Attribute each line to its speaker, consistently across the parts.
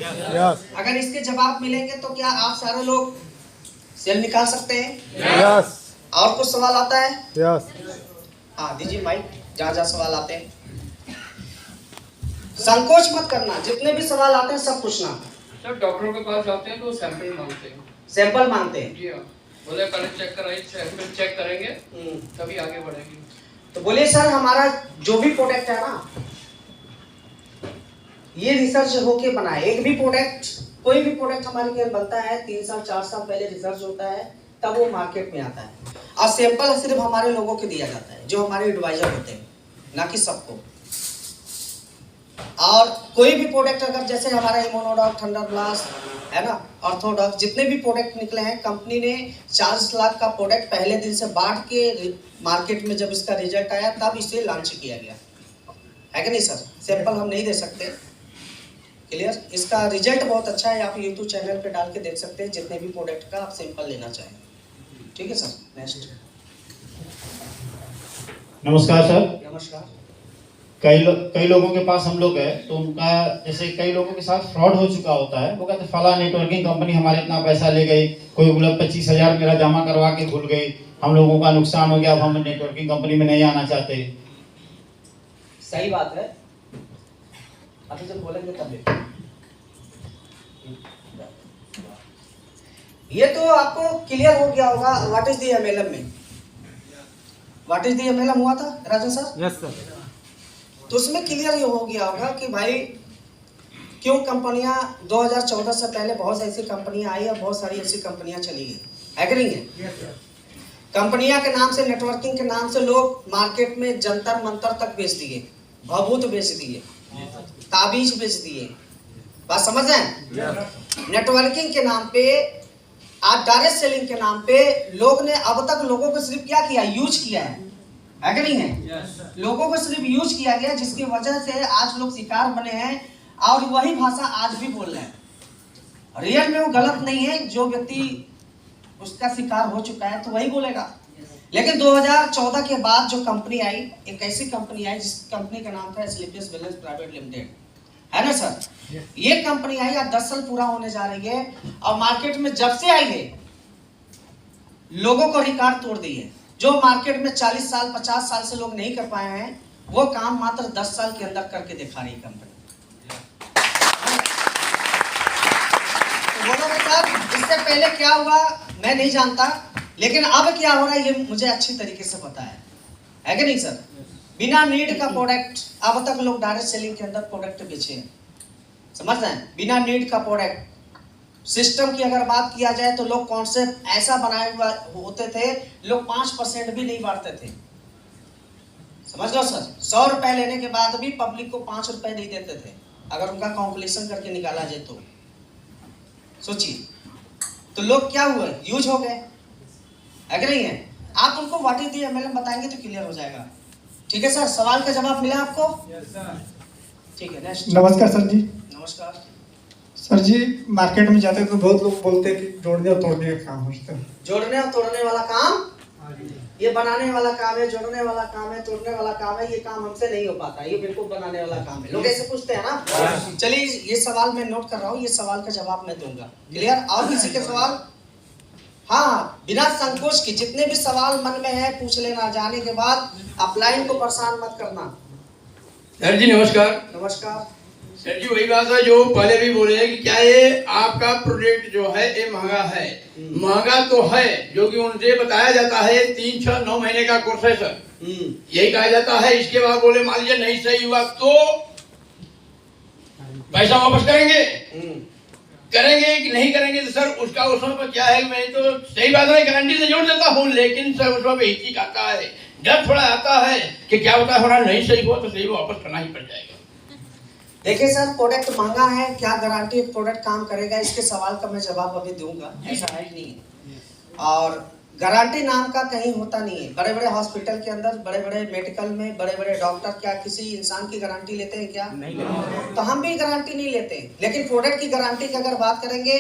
Speaker 1: Yes.
Speaker 2: अगर इसके जवाब मिलेंगे तो क्या आप सारे लोग सेल निकाल सकते हैं?
Speaker 1: यस।
Speaker 2: और कुछ सवाल आता है?
Speaker 1: यस।
Speaker 2: हाँ दीजिए माइक, जहाँ जहाँ सवाल आते हैं संकोच मत करना, जितने भी सवाल आते हैं सब पूछना।
Speaker 3: सर डॉक्टरों के पास जाते हैं तो सैंपल मांगते हैं।
Speaker 2: सैंपल मांगते हैं?
Speaker 3: जी हाँ, बोले पहले चेक कराइए, सैंपल चेक करेंगे तभी आगे बढ़ेंगे।
Speaker 2: तो बोलिए सर हमारा जो भी प्रोडक्ट है ना, ये रिसर्च होके बना है। एक भी प्रोडक्ट, कोई भी प्रोडक्ट हमारे घर बनता है 3 साल 4 साल पहले रिसर्च होता है, तब वो मार्केट में आता है। और सैंपल सिर्फ हमारे लोगों को दिया जाता है जो हमारे एडवाइजर होते हैं, ना कि सबको। और कोई भी प्रोडक्ट अगर जैसे हमारा इम्यूनोडॉक, थंडर ब्लास्ट है ना, ऑर्थोडॉक, जितने भी प्रोडक्ट निकले हैं, कंपनी ने 40 लाख का प्रोडक्ट पहले दिन से बांट के मार्केट में जब इसका रिजल्ट आया तब इसे लॉन्च किया गया है कि नहीं सर? सैंपल हम नहीं दे सकते। क्लियर? इसका रिजल्ट बहुत अच्छा है, आप यूट्यूब चैनल पे डाल के देख सकते हैं जितने भी प्रोडक्ट का आप सैंपल लेना चाहें। ठीक है सर, नेक्स्ट।
Speaker 4: नमस्कार सर।
Speaker 2: नमस्कार।
Speaker 4: कई लोगों के पास हम लोग है तो उनका जैसे कई लोगों के साथ फ्रॉड हो चुका होता है। वो कहते फला नेटवर्किंग कंपनी हमारे इतना पैसा ले गई, कोई बोला 25,000 मेरा जमा करवा के भूल गई, हम लोगों का नुकसान हो गया, अब हम नेटवर्किंग कंपनी में नहीं आना चाहते।
Speaker 2: सही बात है, अभी जब बोलेंगे तब ये तो आपको क्लियर हो गया होगा। व्हाट इज द एमएलएम में, व्हाट इज द एमएलएम हुआ था राजन सर?
Speaker 1: Yes sir.
Speaker 2: तो उसमें क्लियर ये हो गया होगा कि भाई क्यों कंपनियां 2014 से पहले बहुत ऐसी कंपनियां आई और बहुत सारी ऐसी कंपनियां चली गई, है कि नहीं है? कंपनियां के नाम से, नेटवर्किंग के नाम से लोग मार्केट में जंतर मंतर तक बेच दिए, भभूत बेच दिए, ताबीज बेच दिए। बात समझ रहे हैं? नेटवर्किंग के नाम पे, आज डायरेक्ट सेलिंग के नाम पे लोग ने अब तक लोगों को सिर्फ क्या किया, यूज किया है कि नहीं है? लोगों को सिर्फ यूज किया गया, जिसकी वजह से आज लोग शिकार बने हैं और वही भाषा आज भी बोल रहे हैं। रियल में वो गलत नहीं है, जो व्यक्ति उसका शिकार हो चुका है तो वही बोलेगा। लेकिन 2014 के बाद जो कंपनी आई, एक ऐसी कंपनी आई जिस कंपनी का नाम था स्लीपियस वेलनेस प्राइवेट लिमिटेड, है ना सर? ये कंपनी आई, आज 10 साल पूरा होने जा रही है और मार्केट में जब से आई है लोगों को रिकॉर्ड तोड़ दी है। जो मार्केट में 40 साल 50 साल से लोग नहीं कर पाए हैं, वो काम मात्र 10 साल के अंदर करके दिखा रही कंपनी। तो बोलो बेटा, इससे पहले क्या हुआ मैं नहीं जानता, लेकिन अब क्या हो रहा है ये मुझे अच्छी तरीके से पता है कि नहीं सर? बिना नीड का प्रोडक्ट अब तक लोग डायरेक्ट सेलिंग के अंदर प्रोडक्ट बेचे हैं, समझ रहे हैं? बिना नीड का प्रोडक्ट। सिस्टम की अगर बात किया जाए तो लोग कॉन्सेप्ट ऐसा बनाए हुए होते थे, लोग 5% भी नहीं बांटते थे, समझ लो सर? 100 रुपए लेने के बाद भी पब्लिक को 5 रुपए नहीं देते थे, अगर उनका कैलकुलेशन करके निकाला जाए तो। सोचिए, तो लोग क्या हुए, यूज हो गए, है कि नहीं है? आप उनको व्हाट इज द एमएलएम बताएंगे तो क्लियर हो जाएगा। ठीक है सर, सवाल का जवाब मिला आपको? ठीक है, नेक्स्ट।
Speaker 1: नमस्कार सर जी।
Speaker 2: नमस्कार
Speaker 1: सर जी, मार्केट में जाते तो बहुत लोग बोलते हैं कि जोड़ने और तोड़ने का काम होता है।
Speaker 2: जोड़ने और तोड़ने वाला काम, ये बनाने वाला काम है, जोड़ने वाला काम है, तोड़ने वाला काम है, ये काम हमसे नहीं हो पाता, ये बिल्कुल बनाने वाला काम है। लोग ऐसे पूछते हैं ना। चलिए, ये सवाल मैं नोट कर रहा हूँ, ये सवाल का जवाब मैं दूंगा। क्लियर? और किसी के सवाल? हाँ, बिना संकोच के जितने भी सवाल मन में है पूछ लेना, जाने के बाद अपलाइन को परेशान मत करना।
Speaker 3: सर जी नमस्कार।
Speaker 2: नमस्कार
Speaker 3: सर जी, वही बात है जो पहले भी बोले हैं कि क्या ये आपका प्रोडक्ट जो है ये महंगा है? महंगा तो है, जो कि उनसे बताया जाता है 3, 6, 9 महीने का कोर्स है सर, यही कहा जाता है। इसके बाद बोले मान लीजिए नहीं सही हुआ तो पैसा वापस करेंगे, करेंगे कि नहीं करेंगे? तो सर उसका उसमें पर क्या है, मैं तो सही बात है गारंटी से जोड़ देता हूँ, लेकिन सर उसमें हिचक आता है, डर थोड़ा आता है कि क्या होता है, थोड़ा नहीं सही हुआ तो सही वापस करना ही पड़ जाएगा।
Speaker 2: देखिए सर, प्रोडक्ट महंगा है, क्या गारंटी प्रोडक्ट काम करेगा? इसके सवाल का मैं जवाब अभी दूंगा, ऐसा है नहीं है। और गारंटी नाम का कहीं होता नहीं है। बड़े बड़े हॉस्पिटल के अंदर, बड़े बड़े मेडिकल में बड़े बड़े डॉक्टर क्या किसी इंसान की गारंटी लेते हैं क्या? नहीं लेते। तो हम भी गारंटी नहीं लेते, लेकिन प्रोडक्ट की गारंटी की अगर बात करेंगे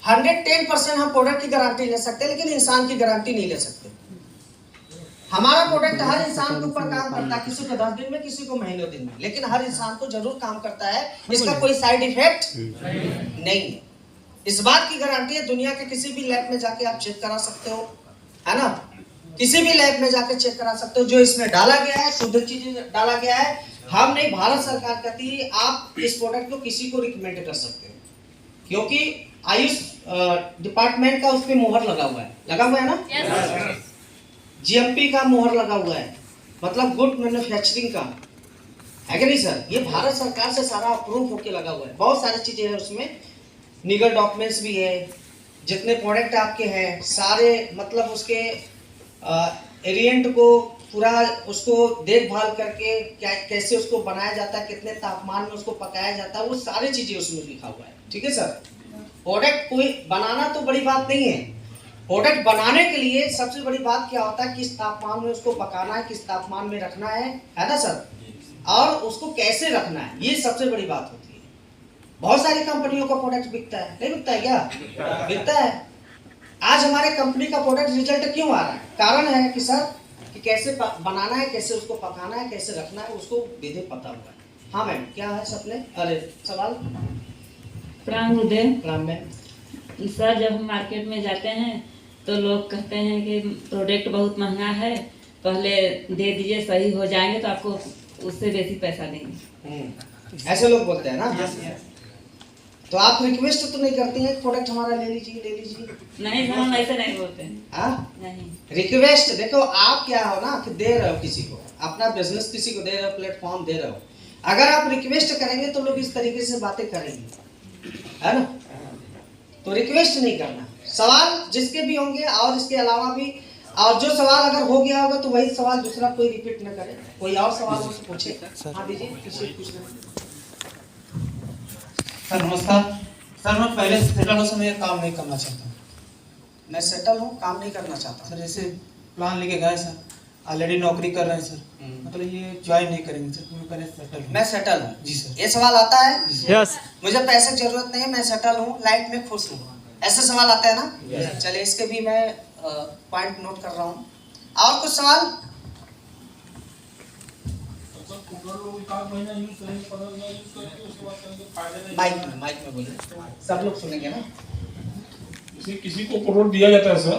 Speaker 2: 110% हम प्रोडक्ट की गारंटी ले सकते हैं, लेकिन इंसान की गारंटी नहीं ले सकते। हमारा प्रोडक्ट हर इंसान के ऊपर काम करता है, किसी को 10 दिन में, किसी को महीनों दिन में, लेकिन हर इंसान को जरूर काम करता है। इसका कोई साइड इफेक्ट नहीं है। इस बात की गारंटी है, दुनिया के किसी भी लैब में जाके आप चेक करा सकते हो, है ना, किसी भी लैब में जाके चेक करा सकते हो। जो इसमें डाला गया है शुद्ध चीज डाला गया है। हम नहीं, भारत सरकार कहती है आप इस प्रोडक्ट को किसी को रिकमेंड कर सकते हो, क्योंकि आयुष डिपार्टमेंट का उस पर मोहर लगा हुआ है ना, जीएमपी का मोहर लगा हुआ है, मतलब गुड मैन्युफैक्चरिंग का, है कि नहीं सर। ये भारत सरकार से सारा अप्रूव होके लगा हुआ है। बहुत सारी चीजें हैं उसमें, लीगल डॉक्यूमेंट्स भी है, जितने प्रोडक्ट आपके हैं सारे, मतलब उसके एरिएंट को पूरा उसको देखभाल करके क्या कैसे उसको बनाया जाता है, कितने तापमान में उसको पकाया जाता है, वो सारी चीजें उसमें लिखा हुआ है। ठीक है सर। प्रोडक्ट कोई बनाना तो बड़ी बात नहीं है, प्रोडक्ट बनाने के लिए सबसे बड़ी बात क्या होता है, किस तापमान में उसको पकाना है, किस तापमान में रखना है ना सर, और उसको कैसे रखना है, ये सबसे बड़ी बात होती है। बहुत सारी कंपनियों का प्रोडक्ट बिकता है, नहीं बिकता है क्या? बिकता है। आज हमारे कंपनी का प्रोडक्ट रिजल्ट क्यों आ रहा है? कारण है कि सर कि कैसे बनाना है, कैसे उसको पकाना है, कैसे रखना है, उसको विधि पता हुआ है। हाँ मैम, क्या है सपने? अरे सवाल।
Speaker 5: प्रणाम गुरुदेव।
Speaker 2: प्रणाम मैम।
Speaker 5: सर, जब हम मार्केट में जाते हैं तो लोग कहते हैं कि प्रोडक्ट बहुत महंगा है, पहले दे दीजिए, सही हो जाएंगे तो आपको उससे बेसी पैसा देंगे।
Speaker 2: ऐसे लोग बोलते हैं ना। तो आप रिक्वेस्ट तो नहीं करती हैं प्रोडक्ट हमारा ले लीजिए, ले लीजिए?
Speaker 5: नहीं सर, हम ऐसे नहीं बोलते हैं।
Speaker 2: हाँ,
Speaker 5: नहीं।
Speaker 2: रिक्वेस्ट देखो, आप क्या हो ना कि दे रहे हो किसी को, अपना बिजनेस किसी को दे रहे हो, प्लेटफॉर्म दे रहे हो। अगर आप रिक्वेस्ट करेंगे तो लोग इस तरीके से बातें करेंगे, है ना। तो रिक्वेस्ट नहीं करना। सवाल जिसके भी होंगे और इसके अलावा भी, और जो सवाल अगर हो गया होगा तो वही सवाल दूसरा कोई रिपीट न करे। कोई और सवाल हो तो पूछे। हाँ दीजिए, किसी पूछ रहे।
Speaker 6: सर नमस्कार। सर मैं पहले सेटल हो समय काम नहीं करना चाहता।
Speaker 2: मैं सेटल हूँ, काम नहीं करना चाहता।
Speaker 6: सर जैसे प्लान लेके गए सर, ऑलरेडी नौकरी कर रहे हैं सर, मतलब ये ज्वाइन नहीं करेंगे सर, मैं पहले सेटल हूँ।
Speaker 2: मैं सेटल हूँ
Speaker 6: जी सर।
Speaker 2: ये सवाल आता है?
Speaker 6: यस।
Speaker 2: मुझे पैसे की जरूरत नहीं है, मैं सेटल हूँ, लाइफ में खुश हूँ, ऐसे सवाल आता है ना। चलिए इसके भी मैं पॉइंट नोट कर रहा हूँ। और कुछ सवाल? माइक में बोलिए, सब लोग सुनेंगे ना।
Speaker 7: किसी को प्रोडक्ट दिया जाता है सर,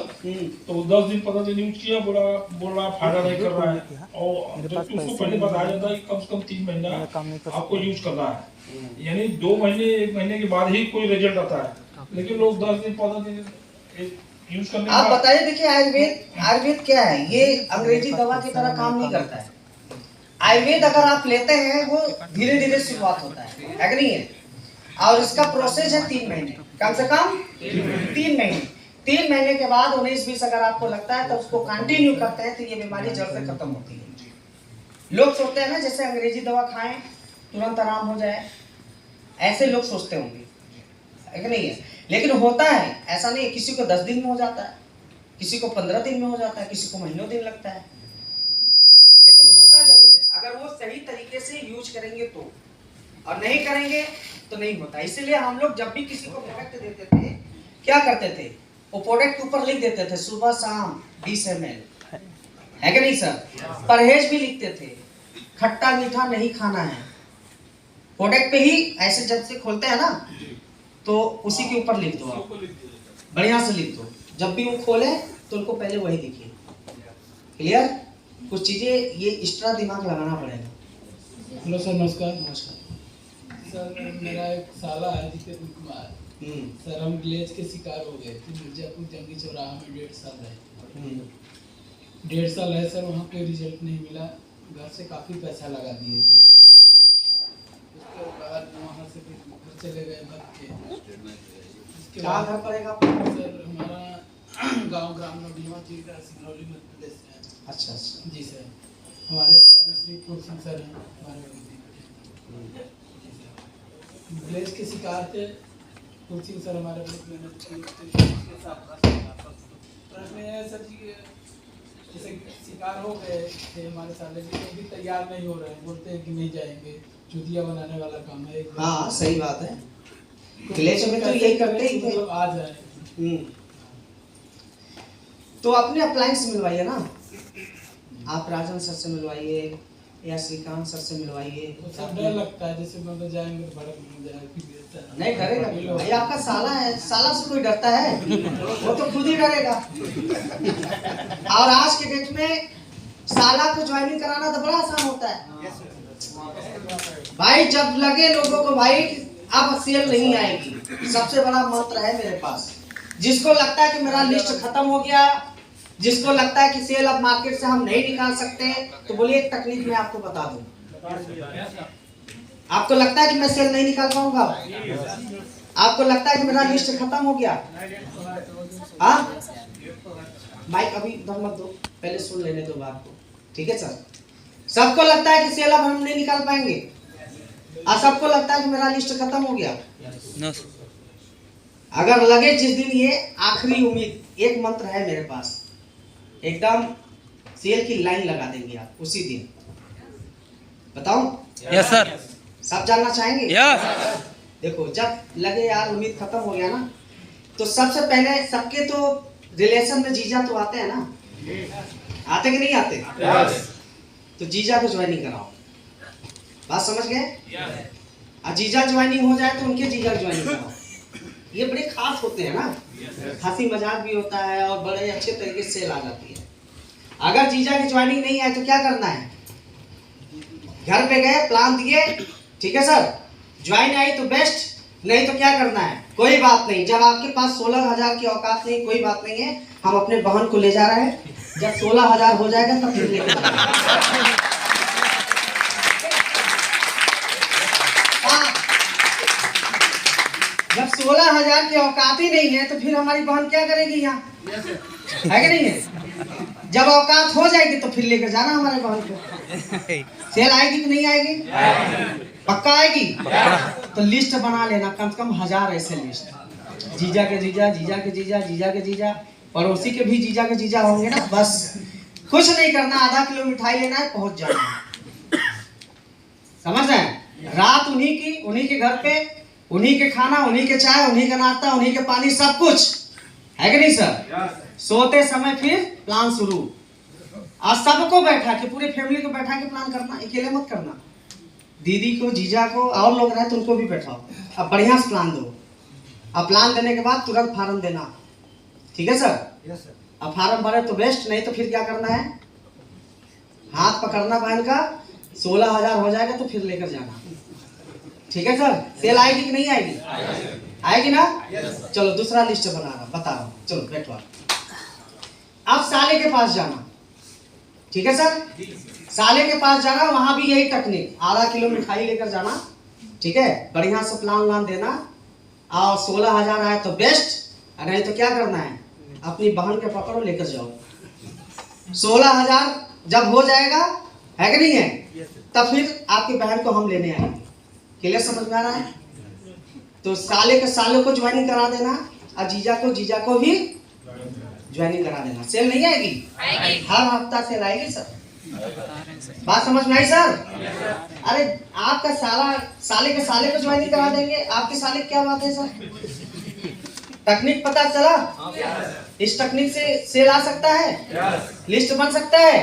Speaker 7: तो 10 दिन 15 दिन यूज किया, बोल रहा फायदा नहीं कर रहा है, और जबकि उसको पहले बताया जाता है कि कम से कम 3 महीना आपको यूज करना है, यानी 2 महीने 1 महीने के बाद ही कोई रिजल्ट आता है, लेकिन लोग 10 दिन 15 दिन यूज करने।
Speaker 2: आप बताइए, देखिए आयुर्वेद क्या है? ये अंग्रेजी दवा की तरह काम नहीं करता है। आयुर्वेद अगर आप लेते हैं वो धीरे धीरे शुरुआत होता है कि नहीं है, और इसका प्रोसेस है 3 महीने, कम से कम 3 महीने। 3 महीने के बाद 19-20 अगर आपको लगता है तो उसको कंटिन्यू करते हैं तो ये बीमारी जड़ से खत्म होती है। लोग सोचते हैं ना जैसे अंग्रेजी दवा खाएं तुरंत आराम हो जाए, ऐसे लोग सोचते होंगे, है कि नहीं है? लेकिन होता है ऐसा नहीं है। किसी को 10 दिन में हो जाता है, किसी को 15 दिन में हो जाता है, किसी को महीनों दिन लगता है, लेकिन होता जरूर है। अगर वो सही तरीके से यूज करेंगे तो, और नहीं करेंगे तो नहीं होता। इसीलिए हम लोग जब भी किसी को प्रोडक्ट देते थे क्या करते थे, वो प्रोडक्ट ऊपर लिख देते थे सुबह शाम 20 ml, है कि नहीं सर? परहेज भी लिखते थे, खट्टा मीठा नहीं खाना है। प्रोडक्ट पे ही ऐसे जब से खोलते हैं ना तो उसी के ऊपर लिख दो, आप बढ़िया से लिख दो। जब भी वो खोले तो उनको पहले वही दिखे। क्लियर? कुछ चीजें ये एक्स्ट्रा दिमाग लगाना पड़ेगा।
Speaker 8: हेलो सर, नमस्कार। नमस्कार सर, मेरा एक साला है जितेंद्र कुमार। सर हम ग्लेज के शिकार हो गए थे मिर्जापुर जंगी चौराहा में 1.5 साल रहे। 1.5 साल है सर, वहाँ कोई रिजल्ट नहीं मिला, घर से काफ़ी पैसा लगा दिए थे। उसके बाद वहाँ से फिर घर चले गए भाग के। उसके
Speaker 2: कहाँ
Speaker 8: बाद
Speaker 2: घर पड़ेगा?
Speaker 8: सर हमारा गांव ग्राम नवीवा जी का सिंगरौली मध्य प्रदेश है।
Speaker 2: अच्छा
Speaker 8: जी सर। हमारे अप्लाई श्री फूल सिंह सर हैं हमारे ग्लेज के शिकार थे। फूल सिंह सर हमारे बहुत मेहनत की के साथ। प्रश्न यह है सर जी, जैसे शिकार हो गए थे हमारे साले जी, तो भी तैयार नहीं हो रहे हैं, बोलते हैं कि नहीं जाएंगे, चुतिया बनाने वाला काम है।
Speaker 2: हाँ सही बात है। ग्लेज में तो यही करते ही थे।
Speaker 8: मतलब आ जाए।
Speaker 2: तो अपने अप्लायंस मिलवाइए ना, आप राजन सर से मिलवाइए या श्रीकांत सर से मिलवाइए।
Speaker 8: तो सब डर लगता है जैसे मतलब जाएंगे तो भड़क जाएगा।
Speaker 2: नहीं डरेगा भाई, आपका साला है, साला से कोई डरता है? वो तो खुद ही डरेगा। और आज के डेट में साला को ज्वाइनिंग कराना तो बड़ा आसान होता है भाई। जब लगे लोगों को भाई अब सेल नहीं आएगी, सबसे बड़ा मंत्र है मेरे पास। जिसको लगता है कि मेरा लिस्ट खत्म हो गया, जिसको लगता है कि सेल अब मार्केट से हम नहीं निकाल सकते, तो बोलिए एक तकनीक मैं आपको बता दूं। आपको लगता है कि मैं सेल नहीं निकाल पाऊंगा? आपको लगता है कि मेरा लिस्ट खत्म हो गया? हाँ माइक अभी इधर मत दो, पहले सुन लेने दो बात को, ठीक है सर? सबको लगता है कि सेल अब हम नहीं निकाल पाएंगे, और सबको लगता है कि मेरा लिस्ट खत्म हो गया। अगर लगे जिस दिन ये आखिरी उम्मीद, एक मंत्र है मेरे पास, एकदम सेल की लाइन लगा देंगे आप उसी दिन। बताऊं?
Speaker 9: Yes sir.
Speaker 2: सब जानना चाहेंगे?
Speaker 9: यस।
Speaker 2: देखो जब लगे यार उम्मीद खत्म हो गया ना, तो सबसे पहले सबके तो रिलेशन में जीजा तो आते हैं ना, आते कि नहीं आते? तो जीजा को ज्वाइनिंग कराओ। बात समझ गए? जीजा ज्वाइनिंग हो जाए तो उनके जीजा ज्वाइनिंग कराओ। ये बड़े खास होते हैं ना, हंसी मजाक भी होता है और बड़े अच्छे तरीके से सेल आ जाती है। अगर जीजा की ज्वाइनिंग नहीं आए तो क्या करना है? घर पे गए, प्लान दिए, ठीक है सर, ज्वाइन आई तो बेस्ट, नहीं तो क्या करना है? कोई बात नहीं, जब आपके पास 16,000 की औकात नहीं, कोई बात नहीं है, हम अपने बहन को ले जा रहे हैं, जब 16,000 हो जाएगा तब फिर लेकर जाएंगे। जब 16,000 की औकात ही नहीं है तो फिर हमारी बहन क्या करेगी यहाँ? है कि नहीं है? जब औकात हो जाएगी तो फिर लेकर जाना हमारे बहन को। सेल आएगी कि नहीं आएगी? पक्का आएगी? तो लिस्ट बना लेना, कम से कम 1000 ऐसे लिस्ट। जीजा के जीजा, जीजा के जीजा, जीजा के जीजा, पड़ोसी के भी जीजा के जीजा होंगे ना। बस कुछ नहीं करना, आधा किलो मिठाई लेना है, पहुंच जाना। समझ रहे हैं? रात उन्हीं की, उन्हीं के घर पे, उन्हीं के खाना, उन्हीं के चाय, उन्हीं का नाश्ता, उन्हीं के पानी, सब कुछ है कि नहीं सर? सोते समय फिर प्लान शुरू, और सबको बैठा के, पूरे फैमिली को बैठा के प्लान करना, अकेले मत करना। दीदी को, जीजा को, और लोग रहे तो उनको भी बैठाओ। अब बढ़िया से प्लान दो। अब प्लान देने के बाद तुरंत फार्म देना, ठीक है सर? अब फार्म भरे तो बेस्ट, नहीं तो फिर क्या करना है? हाथ पकड़ना बहन का, 16,000 हो जाएगा तो फिर लेकर जाना, ठीक है सर? सेल आएगी कि नहीं आएगी? आएगी ना? चलो दूसरा लिस्ट बना रहा, बता रहा हूँ, चलो बैठो। अब साले के पास जाना, ठीक है सर? साले के पास जाना, वहां भी यही टेक्निक, आधा किलो मिठाई लेकर जाना, ठीक है? बढ़िया से प्लान देना, और 16,000 आए तो बेस्ट, नहीं तो क्या करना है? अपनी बहन के पकड़ो, लेकर जाओ। 16,000 जब हो जाएगा, है कि नहीं है, तब फिर आपकी बहन को हम लेने आएंगे। क्लियर समझ में आ रहा है? तो साले के सालों को ज्वाइनिंग करा देना, और जीजा को भी ज्वाइनिंग करा देना। सेल नहीं आएगी? हर हफ्ता सेल आएगी सर। बात समझ में आई सर? अरे आपका साले के साले को ज्वाइनिंग करा देंगे, आपके साले क्या बात है सर? टेक्निक पता चला? इस टेक्निक से सेल आ सकता है, लिस्ट बन सकता है,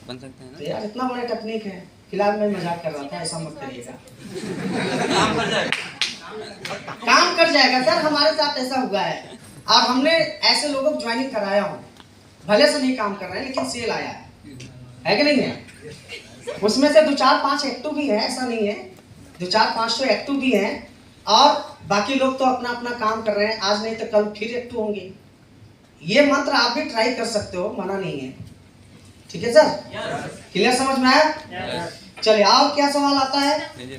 Speaker 9: बन सकते हैं
Speaker 2: तो यार इतना बड़ा टेक्निक है। फिलहाल मैं मजाक कर रहा था, ऐसा मत करिएगा। काम कर जाएगा सर, हमारे साथ ऐसा हुआ है, और हमने ऐसे लोगों को ज्वाइनिंग कराया हो, भले से नहीं काम कर रहे हैं लेकिन सेल आया है कि नहीं है? उसमें से 2-4-5 एक्टिव भी है, ऐसा नहीं है, 2-4-500 एक्टिव भी हैं, और बाकी लोग तो अपना अपना काम कर रहे हैं, आज नहीं तो कल फिर एक्टिव होंगे। ये मंत्र आप भी ट्राई कर सकते हो, मना नहीं है, ठीक है सर? क्लियर समझ में आया? चलिए, और क्या सवाल आता है?